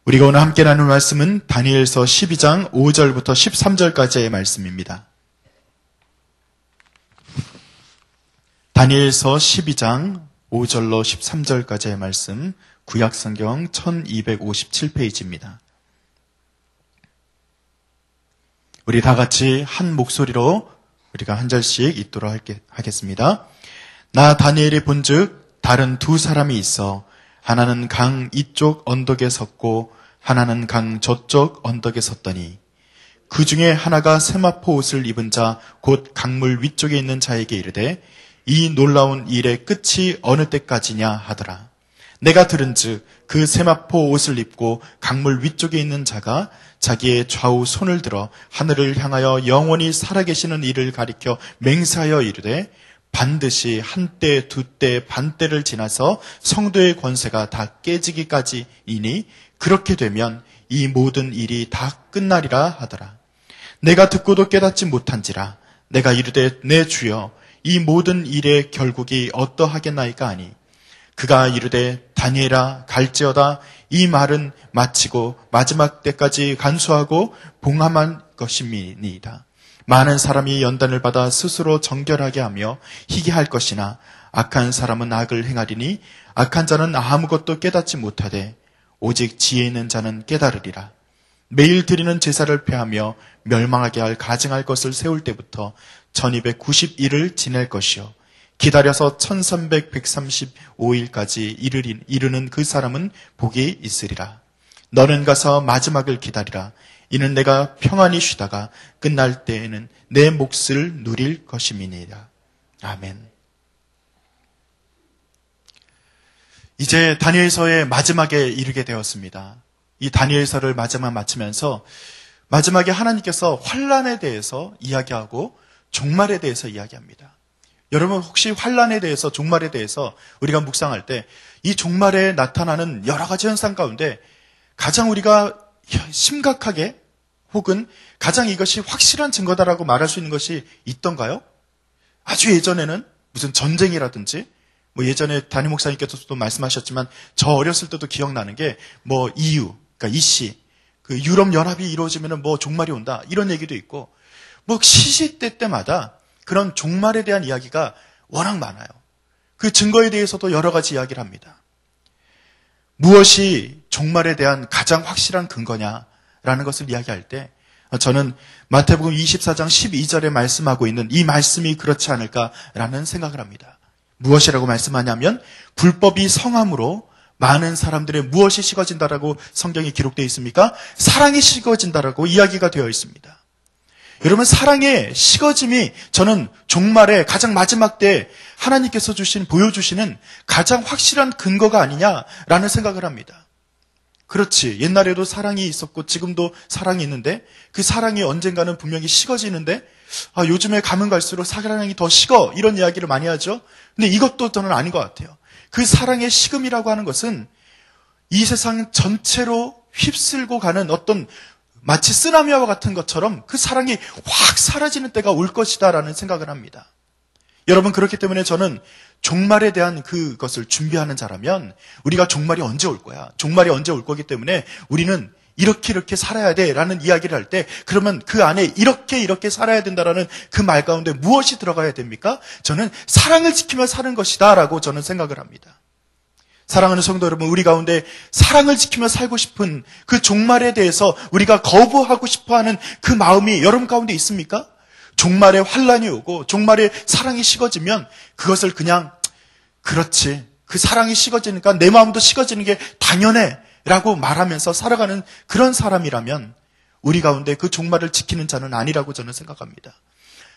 우리가 오늘 함께 나눌 말씀은 다니엘서 12장 5절부터 13절까지의 말씀입니다. 다니엘서 12장 5절로 13절까지의 말씀, 구약성경 1257페이지입니다. 우리 다 같이 한 목소리로 우리가 한 절씩 읽도록 하겠습니다. 나 다니엘이 본즉 다른 두 사람이 있어 하나는 강 이쪽 언덕에 섰고 하나는 강 저쪽 언덕에 섰더니 그 중에 하나가 세마포 옷을 입은 자 곧 강물 위쪽에 있는 자에게 이르되 이 놀라운 일의 끝이 어느 때까지냐 하더라. 내가 들은즉 그 세마포 옷을 입고 강물 위쪽에 있는 자가 자기의 좌우 손을 들어 하늘을 향하여 영원히 살아계시는 이를 가리켜 맹세하여 이르되 반드시 한때 두때 반때를 지나서 성도의 권세가 다 깨지기까지이니 그렇게 되면 이 모든 일이 다 끝나리라 하더라. 내가 듣고도 깨닫지 못한지라 내가 이르되 내 주여 이 모든 일의 결국이 어떠하겠나이까 하니 그가 이르되 다니엘아 갈지어다 이 말은 마치고 마지막 때까지 간수하고 봉함한 것임이니이다. 많은 사람이 연단을 받아 스스로 정결하게 하며 희귀할 것이나 악한 사람은 악을 행하리니 악한 자는 아무것도 깨닫지 못하되 오직 지혜 있는 자는 깨달으리라. 매일 드리는 제사를 폐하며 멸망하게 할 가증할 것을 세울 때부터 1291을 지낼 것이요 기다려서 1335일까지 이르는 그 사람은 복이 있으리라. 너는 가서 마지막을 기다리라. 이는 내가 평안히 쉬다가 끝날 때에는 내 몫을 누릴 것임이니라. 아멘. 이제 다니엘서의 마지막에 이르게 되었습니다. 이 다니엘서를 마지막 마치면서 마지막에 하나님께서 환난에 대해서 이야기하고 종말에 대해서 이야기합니다. 여러분 혹시 환난에 대해서 종말에 대해서 우리가 묵상할 때 이 종말에 나타나는 여러 가지 현상 가운데 가장 우리가 심각하게 혹은 가장 이것이 확실한 증거다라고 말할 수 있는 것이 있던가요? 아주 예전에는 무슨 전쟁이라든지 뭐 예전에 담임 목사님께서도 말씀하셨지만 저 어렸을 때도 기억나는 게 뭐 EU, 그러니까 EC, 그 유럽 연합이 이루어지면은 뭐 종말이 온다 이런 얘기도 있고 뭐 시시때 때마다 그런 종말에 대한 이야기가 워낙 많아요. 그 증거에 대해서도 여러 가지 이야기를 합니다. 무엇이 종말에 대한 가장 확실한 근거냐라는 것을 이야기할 때 저는 마태복음 24장 12절에 말씀하고 있는 이 말씀이 그렇지 않을까라는 생각을 합니다. 무엇이라고 말씀하냐면 불법이 성함으로 많은 사람들의 무엇이 식어진다라고 성경에 기록되어 있습니까? 사랑이 식어진다라고 이야기가 되어 있습니다. 여러분 사랑의 식어짐이 저는 종말의 가장 마지막 때 하나님께서 보여주시는 가장 확실한 근거가 아니냐라는 생각을 합니다. 그렇지. 옛날에도 사랑이 있었고 지금도 사랑이 있는데 그 사랑이 언젠가는 분명히 식어지는데 요즘에 가면 갈수록 사랑이 더 식어 이런 이야기를 많이 하죠. 근데 이것도 저는 아닌 것 같아요. 그 사랑의 식음이라고 하는 것은 이 세상 전체로 휩쓸고 가는 어떤 마치 쓰나미와 같은 것처럼 그 사랑이 확 사라지는 때가 올 것이다라는 생각을 합니다. 여러분 그렇기 때문에 저는 종말에 대한 그것을 준비하는 자라면 우리가 종말이 언제 올 거야? 종말이 언제 올 거기 때문에 우리는 이렇게 살아야 돼라는 이야기를 할 때 그러면 그 안에 이렇게 살아야 된다라는 그 말 가운데 무엇이 들어가야 됩니까? 저는 사랑을 지키며 사는 것이다라고 저는 생각을 합니다. 사랑하는 성도 여러분, 우리 가운데 사랑을 지키며 살고 싶은 그 종말에 대해서 우리가 거부하고 싶어하는 그 마음이 여러분 가운데 있습니까? 종말에 환난이 오고 종말에 사랑이 식어지면 그것을 그냥 그렇지, 그 사랑이 식어지니까 내 마음도 식어지는 게 당연해 라고 말하면서 살아가는 그런 사람이라면 우리 가운데 그 종말을 지키는 자는 아니라고 저는 생각합니다.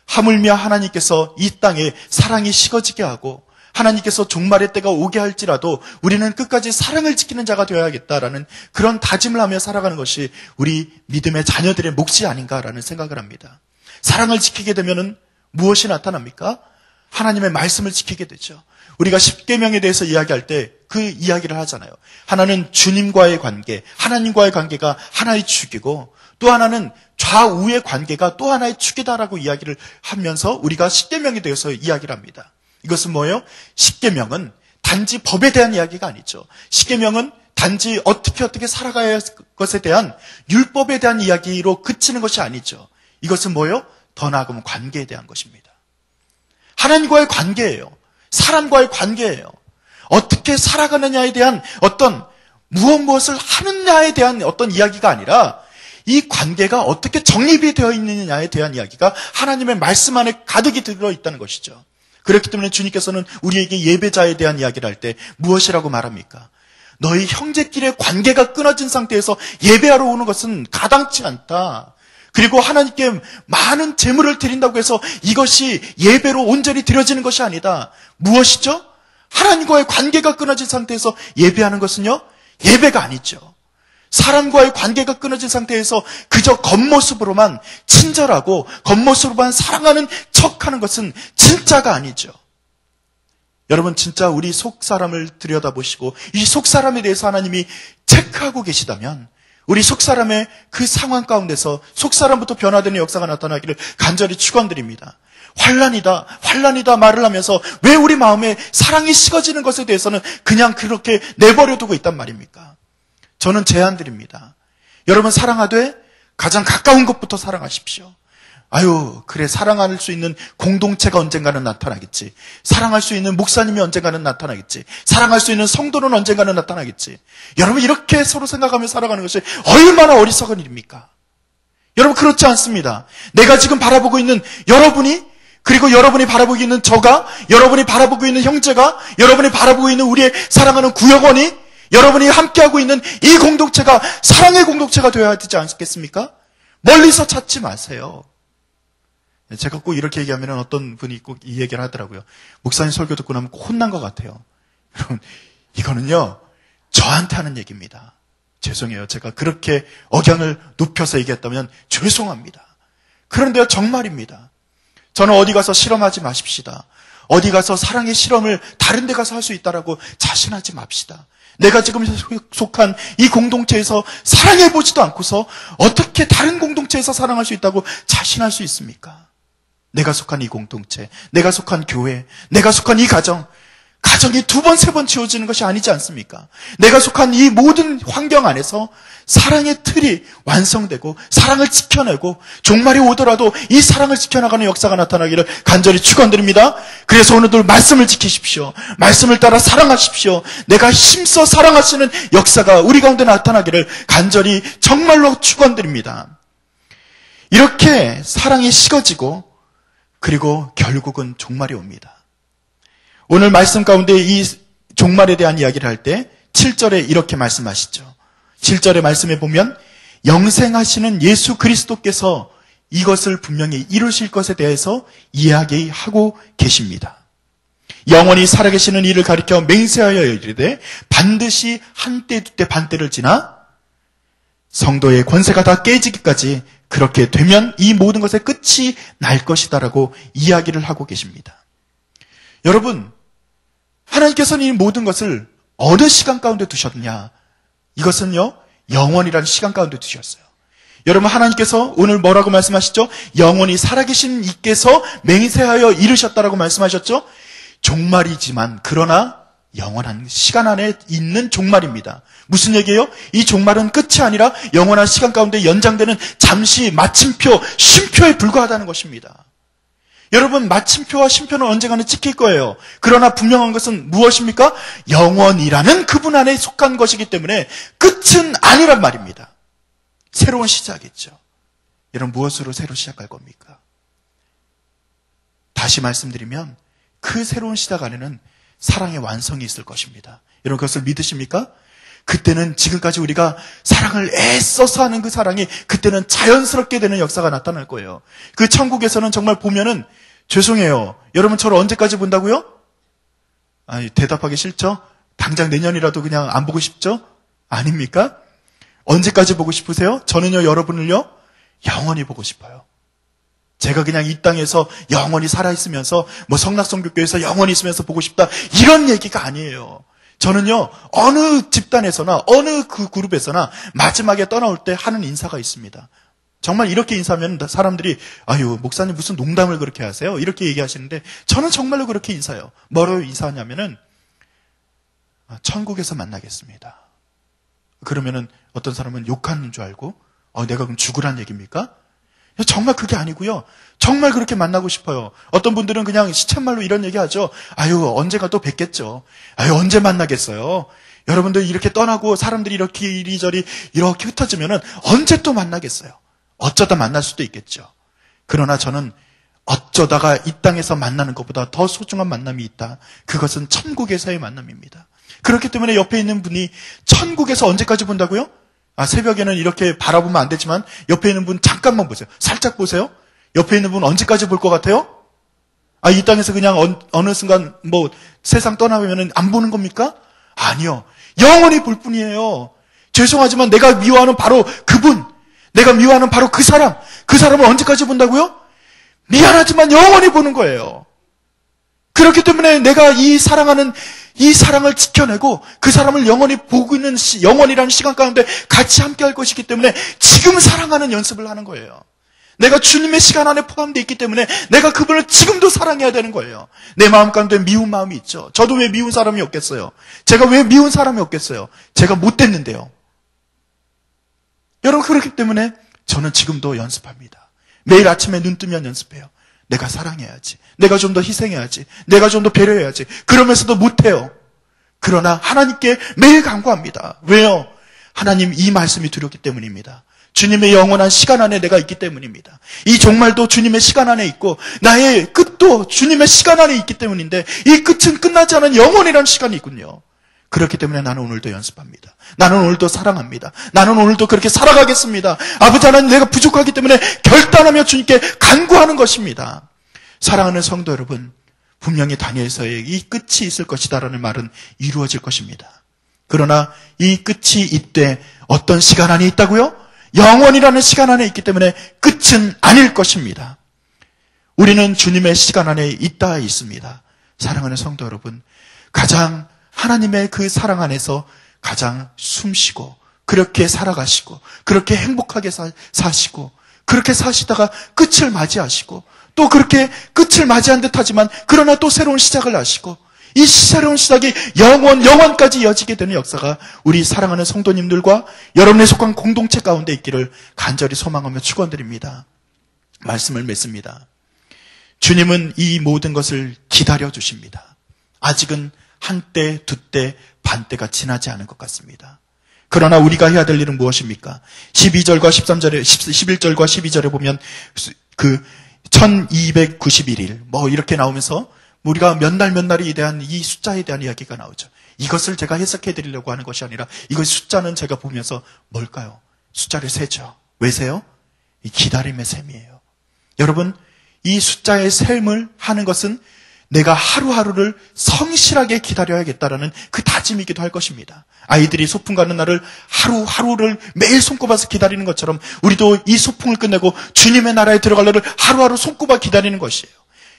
하물며 하나님께서 이 땅에 사랑이 식어지게 하고 하나님께서 종말의 때가 오게 할지라도 우리는 끝까지 사랑을 지키는 자가 되어야겠다라는 그런 다짐을 하며 살아가는 것이 우리 믿음의 자녀들의 몫이 아닌가라는 생각을 합니다. 사랑을 지키게 되면은 무엇이 나타납니까? 하나님의 말씀을 지키게 되죠. 우리가 십계명에 대해서 이야기할 때 그 이야기를 하잖아요. 하나는 주님과의 관계, 하나님과의 관계가 하나의 축이고 또 하나는 좌우의 관계가 또 하나의 축이다라고 이야기를 하면서 우리가 십계명에 대해서 이야기를 합니다. 이것은 뭐예요? 십계명은 단지 법에 대한 이야기가 아니죠. 십계명은 단지 어떻게 살아가야 할 것에 대한 율법에 대한 이야기로 그치는 것이 아니죠. 이것은 뭐예요? 더 나아가면 관계에 대한 것입니다. 하나님과의 관계예요. 사람과의 관계예요. 어떻게 살아가느냐에 대한 어떤 무엇을 하느냐에 대한 어떤 이야기가 아니라 이 관계가 어떻게 정립이 되어 있느냐에 대한 이야기가 하나님의 말씀 안에 가득히 들어있다는 것이죠. 그렇기 때문에 주님께서는 우리에게 예배자에 대한 이야기를 할 때 무엇이라고 말합니까? 너희 형제끼리의 관계가 끊어진 상태에서 예배하러 오는 것은 가당치 않다. 그리고 하나님께 많은 제물을 드린다고 해서 이것이 예배로 온전히 드려지는 것이 아니다. 무엇이죠? 하나님과의 관계가 끊어진 상태에서 예배하는 것은요, 예배가 아니죠. 사람과의 관계가 끊어진 상태에서 그저 겉모습으로만 친절하고 겉모습으로만 사랑하는 척하는 것은 진짜가 아니죠. 여러분, 진짜 우리 속사람을 들여다보시고 이 속사람에 대해서 하나님이 체크하고 계시다면 우리 속사람의 그 상황 가운데서 속사람부터 변화되는 역사가 나타나기를 간절히 축원드립니다. 환난이다 말을 하면서 왜 우리 마음에 사랑이 식어지는 것에 대해서는 그냥 그렇게 내버려 두고 있단 말입니까? 저는 제안드립니다. 여러분, 사랑하되 가장 가까운 것부터 사랑하십시오. 아유, 그래, 사랑할 수 있는 공동체가 언젠가는 나타나겠지. 사랑할 수 있는 목사님이 언젠가는 나타나겠지. 사랑할 수 있는 성도는 언젠가는 나타나겠지. 여러분, 이렇게 서로 생각하며 살아가는 것이 얼마나 어리석은 일입니까? 여러분, 그렇지 않습니다. 내가 지금 바라보고 있는 여러분이, 그리고 여러분이 바라보고 있는 저가, 여러분이 바라보고 있는 형제가, 여러분이 바라보고 있는 우리의 사랑하는 구역원이, 여러분이 함께하고 있는 이 공동체가 사랑의 공동체가 되어야 되지 않겠습니까? 멀리서 찾지 마세요. 제가 꼭 이렇게 얘기하면 어떤 분이 꼭 이 얘기를 하더라고요. 목사님 설교 듣고 나면 혼난 것 같아요. 여러분, 이거는요, 저한테 하는 얘기입니다. 죄송해요. 제가 그렇게 억양을 높여서 얘기했다면 죄송합니다. 그런데요, 정말입니다. 저는 어디 가서 실험하지 마십시다. 어디 가서 사랑의 실험을 다른 데 가서 할 수 있다라고 자신하지 맙시다. 내가 지금 속한 이 공동체에서 사랑해보지도 않고서 어떻게 다른 공동체에서 사랑할 수 있다고 자신할 수 있습니까? 내가 속한 이 공동체, 내가 속한 교회, 내가 속한 이 가정이 두 번, 세 번 지워지는 것이 아니지 않습니까? 내가 속한 이 모든 환경 안에서 사랑의 틀이 완성되고 사랑을 지켜내고 종말이 오더라도 이 사랑을 지켜나가는 역사가 나타나기를 간절히 축원드립니다. 그래서 오늘도 말씀을 지키십시오. 말씀을 따라 사랑하십시오. 내가 힘써 사랑하시는 역사가 우리 가운데 나타나기를 간절히 정말로 축원드립니다. 이렇게 사랑이 식어지고 그리고 결국은 종말이 옵니다. 오늘 말씀 가운데 이 종말에 대한 이야기를 할 때 7절에 이렇게 말씀하시죠. 7절의 말씀에 보면 영생하시는 예수 그리스도께서 이것을 분명히 이루실 것에 대해서 이야기하고 계십니다. 영원히 살아계시는 이를 가리켜 맹세하여 이르되 반드시 한때 두때 반때를 지나 성도의 권세가 다 깨지기까지 그렇게 되면 이 모든 것의 끝이 날 것이다라고 이야기를 하고 계십니다. 여러분, 하나님께서는 이 모든 것을 어느 시간 가운데 두셨느냐? 이것은요, 영원이라는 시간 가운데 두셨어요. 여러분, 하나님께서 오늘 뭐라고 말씀하시죠? 영원히 살아계신 이께서 맹세하여 이르셨다라고 말씀하셨죠? 종말이지만 그러나 영원한 시간 안에 있는 종말입니다. 무슨 얘기예요? 이 종말은 끝이 아니라 영원한 시간 가운데 연장되는 잠시 마침표, 쉼표에 불과하다는 것입니다. 여러분, 마침표와 쉼표는 언젠가는 찍힐 거예요. 그러나 분명한 것은 무엇입니까? 영원이라는 그분 안에 속한 것이기 때문에 끝은 아니란 말입니다. 새로운 시작이죠. 여러분, 무엇으로 새로 시작할 겁니까? 다시 말씀드리면 그 새로운 시작 안에는 사랑의 완성이 있을 것입니다. 여러분, 그것을 믿으십니까? 그때는 지금까지 우리가 사랑을 애써서 하는 그 사랑이 그때는 자연스럽게 되는 역사가 나타날 거예요. 그 천국에서는 정말 보면은 죄송해요. 여러분, 저를 언제까지 본다고요? 아니, 대답하기 싫죠? 당장 내년이라도 그냥 안 보고 싶죠? 아닙니까? 언제까지 보고 싶으세요? 저는요, 여러분을요, 영원히 보고 싶어요. 제가 그냥 이 땅에서 영원히 살아있으면서 뭐 성락성교교에서 영원히 있으면서 보고 싶다, 이런 얘기가 아니에요. 저는요, 어느 집단에서나 어느 그 그룹에서나 마지막에 떠나올 때 하는 인사가 있습니다. 정말 이렇게 인사하면 사람들이 아유, 목사님 무슨 농담을 그렇게 하세요? 이렇게 얘기하시는데 저는 정말로 그렇게 인사해요. 뭐로 인사하냐면은 천국에서 만나겠습니다. 그러면은 어떤 사람은 욕하는 줄 알고, 내가 그럼 죽으란 얘기입니까? 정말 그게 아니고요. 정말 그렇게 만나고 싶어요. 어떤 분들은 그냥 시쳇말로 이런 얘기 하죠. 아유, 언젠가 또 뵙겠죠. 아유, 언제 만나겠어요. 여러분들 이렇게 떠나고 사람들이 이렇게 이리저리 이렇게 흩어지면은 언제 또 만나겠어요. 어쩌다 만날 수도 있겠죠. 그러나 저는 어쩌다가 이 땅에서 만나는 것보다 더 소중한 만남이 있다. 그것은 천국에서의 만남입니다. 그렇기 때문에 옆에 있는 분이 천국에서 언제까지 본다고요? 새벽에는 이렇게 바라보면 안 되지만 옆에 있는 분 잠깐만 보세요. 살짝 보세요. 옆에 있는 분 언제까지 볼 것 같아요? 이 땅에서 그냥 어느 순간 세상 떠나면 안 보는 겁니까? 아니요. 영원히 볼 뿐이에요. 죄송하지만 내가 미워하는 바로 그분, 내가 미워하는 바로 그 사람을 언제까지 본다고요? 미안하지만 영원히 보는 거예요. 그렇기 때문에 내가 이 사랑을 지켜내고 그 사람을 영원히 보고 있는 영원이라는 시간 가운데 같이 함께 할 것이기 때문에 지금 사랑하는 연습을 하는 거예요. 내가 주님의 시간 안에 포함되어 있기 때문에 내가 그분을 지금도 사랑해야 되는 거예요. 내 마음 가운데 미운 마음이 있죠. 저도 왜 미운 사람이 없겠어요? 제가 왜 미운 사람이 없겠어요? 제가 못됐는데요. 여러분, 그렇기 때문에 저는 지금도 연습합니다. 매일 아침에 눈 뜨면 연습해요. 내가 사랑해야지. 내가 좀 더 희생해야지. 내가 좀 더 배려해야지. 그러면서도 못해요. 그러나 하나님께 매일 간구합니다. 왜요? 하나님, 이 말씀이 두렵기 때문입니다. 주님의 영원한 시간 안에 내가 있기 때문입니다. 이 종말도 주님의 시간 안에 있고 나의 끝도 주님의 시간 안에 있기 때문인데 이 끝은 끝나지 않은 영원이라는 시간이 있군요. 그렇기 때문에 나는 오늘도 연습합니다. 나는 오늘도 사랑합니다. 나는 오늘도 그렇게 살아가겠습니다. 아버지 하나님, 내가 부족하기 때문에 결단하며 주님께 간구하는 것입니다. 사랑하는 성도 여러분, 분명히 다니엘서의 이 끝이 있을 것이다라는 말은 이루어질 것입니다. 그러나 이 끝이 이때 어떤 시간 안에 있다고요? 영원이라는 시간 안에 있기 때문에 끝은 아닐 것입니다. 우리는 주님의 시간 안에 있다 있습니다. 사랑하는 성도 여러분, 가장 하나님의 그 사랑 안에서 가장 숨쉬고 그렇게 살아가시고 그렇게 행복하게 사시고 그렇게 사시다가 끝을 맞이하시고 또 그렇게 끝을 맞이한 듯 하지만 그러나 또 새로운 시작을 하시고 이 새로운 시작이 영원까지 이어지게 되는 역사가 우리 사랑하는 성도님들과 여러분의 속한 공동체 가운데 있기를 간절히 소망하며 축원드립니다. 말씀을 맺습니다. 주님은 이 모든 것을 기다려 주십니다. 아직은 한때, 두때, 반때가 지나지 않은 것 같습니다. 그러나 우리가 해야 될 일은 무엇입니까? 12절과 13절에, 11절과 12절에 보면 그 1291일 이렇게 나오면서 우리가 몇 날에 대한 이 숫자에 대한 이야기가 나오죠. 이것을 제가 해석해 드리려고 하는 것이 아니라 이것 숫자는 제가 보면서 뭘까요? 숫자를 세죠. 왜 세요? 이 기다림의 셈이에요. 여러분, 이 숫자의 셈을 하는 것은 내가 하루하루를 성실하게 기다려야겠다라는 그 다짐이기도 할 것입니다. 아이들이 소풍 가는 날을 하루하루를 매일 손꼽아서 기다리는 것처럼 우리도 이 소풍을 끝내고 주님의 나라에 들어갈 날을 하루하루 손꼽아 기다리는 것이에요.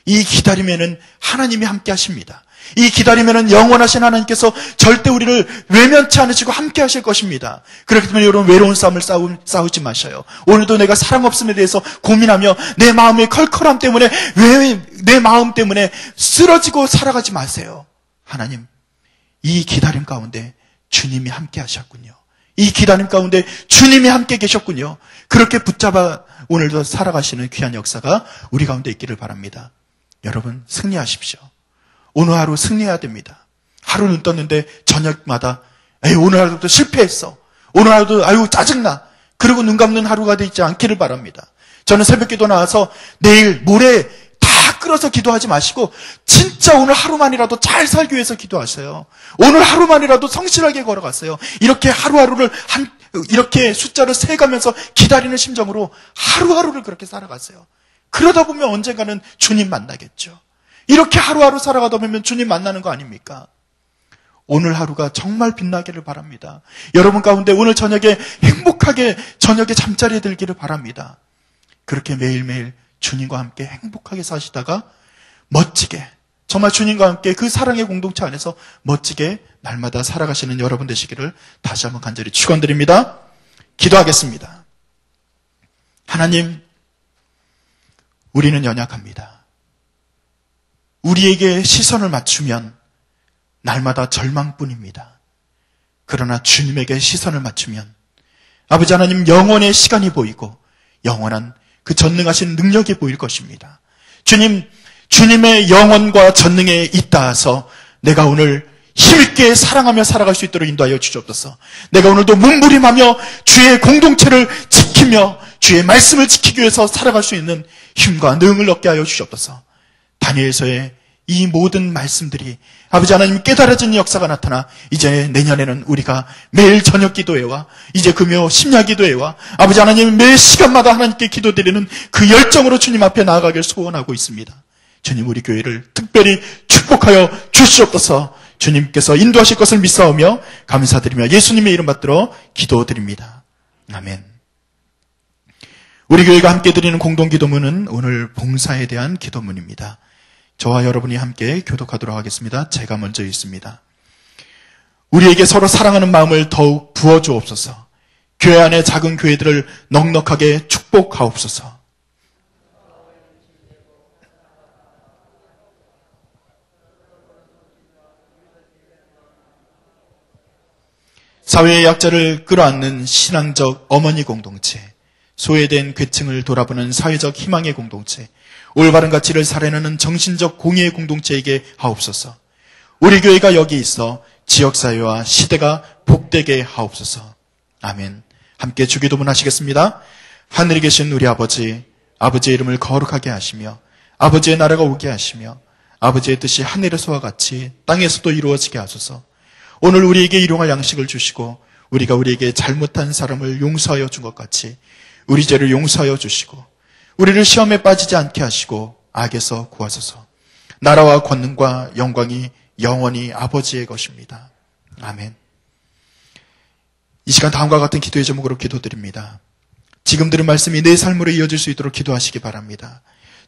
이 기다림에는 하나님이 함께 하십니다. 이 기다림에는 영원하신 하나님께서 절대 우리를 외면치 않으시고 함께 하실 것입니다. 그렇기 때문에 여러분, 외로운 싸움을 싸우지 마셔요. 오늘도 내가 사랑 없음에 대해서 고민하며 내 마음의 컬컬함 때문에 내 마음 때문에 쓰러지고 살아가지 마세요. 하나님, 이 기다림 가운데 주님이 함께 하셨군요. 이 기다림 가운데 주님이 함께 계셨군요. 그렇게 붙잡아 오늘도 살아가시는 귀한 역사가 우리 가운데 있기를 바랍니다. 여러분, 승리하십시오. 오늘 하루 승리해야 됩니다. 하루 눈 떴는데 저녁마다 오늘 하루도 실패했어. 오늘 하루도 짜증나. 그리고 눈 감는 하루가 되지 않기를 바랍니다. 저는 새벽기도 나와서 내일 모레 다 끌어서 기도하지 마시고 진짜 오늘 하루만이라도 잘 살기 위해서 기도하세요. 오늘 하루만이라도 성실하게 걸어갔어요. 이렇게 하루하루를 이렇게 숫자를 세가면서 기다리는 심정으로 하루하루를 그렇게 살아갔어요. 그러다 보면 언젠가는 주님 만나겠죠. 이렇게 하루하루 살아가다 보면 주님 만나는 거 아닙니까? 오늘 하루가 정말 빛나기를 바랍니다. 여러분 가운데 오늘 저녁에 행복하게 저녁에 잠자리에 들기를 바랍니다. 그렇게 매일매일 주님과 함께 행복하게 사시다가 멋지게, 정말 주님과 함께 그 사랑의 공동체 안에서 멋지게 날마다 살아가시는 여러분 되시기를 다시 한번 간절히 축원드립니다. 기도하겠습니다. 하나님, 우리는 연약합니다. 우리에게 시선을 맞추면 날마다 절망뿐입니다. 그러나 주님에게 시선을 맞추면 아버지 하나님 영원의 시간이 보이고 영원한 그 전능하신 능력이 보일 것입니다. 주님의 영원과 전능에 잇닿아서 내가 오늘 힘있게 사랑하며 살아갈 수 있도록 인도하여 주시옵소서. 내가 오늘도 몸부림하며 주의 공동체를 지키며 주의 말씀을 지키기 위해서 살아갈 수 있는 힘과 능을 얻게 하여 주시옵소서. 다니엘서의 이 모든 말씀들이 아버지 하나님 깨달아진 역사가 나타나 이제 내년에는 우리가 매일 저녁 기도회와 이제 금요 심야 기도회와 아버지 하나님 매 시간마다 하나님께 기도드리는 그 열정으로 주님 앞에 나아가길 소원하고 있습니다. 주님 우리 교회를 특별히 축복하여 주시옵소서. 주님께서 인도하실 것을 믿사오며 감사드리며 예수님의 이름 받들어 기도드립니다. 아멘. 우리 교회가 함께 드리는 공동기도문은 오늘 봉사에 대한 기도문입니다. 저와 여러분이 함께 교독하도록 하겠습니다. 제가 먼저 읽습니다. 우리에게 서로 사랑하는 마음을 더욱 부어주옵소서. 교회 안의 작은 교회들을 넉넉하게 축복하옵소서. 사회의 약자를 끌어안는 신앙적 어머니 공동체, 소외된 계층을 돌아보는 사회적 희망의 공동체, 올바른 가치를 살아내는 정신적 공의의 공동체에게 하옵소서. 우리 교회가 여기 있어 지역사회와 시대가 복되게 하옵소서. 아멘. 함께 주기도문 하시겠습니다. 하늘에 계신 우리 아버지, 아버지의 이름을 거룩하게 하시며 아버지의 나라가 오게 하시며 아버지의 뜻이 하늘에서와 같이 땅에서도 이루어지게 하소서. 오늘 우리에게 일용할 양식을 주시고 우리가 우리에게 잘못한 사람을 용서하여 준 것 같이 우리 죄를 용서하여 주시고 우리를 시험에 빠지지 않게 하시고 악에서 구하소서. 나라와 권능과 영광이 영원히 아버지의 것입니다. 아멘. 이 시간 다음과 같은 기도의 제목으로 기도드립니다. 지금 들은 말씀이 내 삶으로 이어질 수 있도록 기도하시기 바랍니다.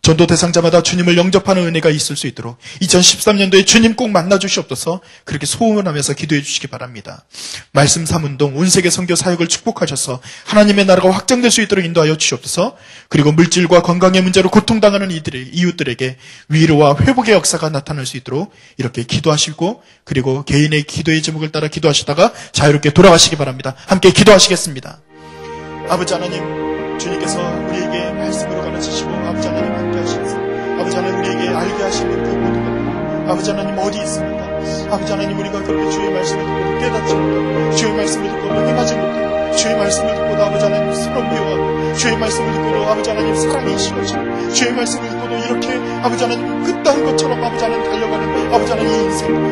전도 대상자마다 주님을 영접하는 은혜가 있을 수 있도록 2013년도에 주님 꼭 만나 주시옵소서. 그렇게 소원하면서 기도해 주시기 바랍니다. 말씀 3운동 온 세계 선교 사역을 축복하셔서 하나님의 나라가 확장될 수 있도록 인도하여 주시옵소서. 그리고 물질과 건강의 문제로 고통당하는 이웃들에게 위로와 회복의 역사가 나타날 수 있도록 이렇게 기도하시고 그리고 개인의 기도의 제목을 따라 기도하시다가 자유롭게 돌아가시기 바랍니다. 함께 기도하시겠습니다. 아버지 하나님, 주님께서 우리에게 말씀으로 가르치시고 아버지 하나님 함께 하시면서 아버지 하나님 우리에게 알게 하시는 그 모든 것 아버지 하나님 어디 있습니까? 아버지 하나님 우리가 그렇게 주의 말씀을 듣고 깨닫지 못하고 주의 말씀을 듣고 행하지 못하고 주의 말씀을 듣고도 아버지 하나님 서로 미워하고 주의 말씀을 듣고도 아버지 하나님 사랑이 싫어지고 주의 말씀을 듣고도 이렇게 아버지 하나님 끝난 것처럼 아버지 하나님 달려가는 아버지 하나님 이 인생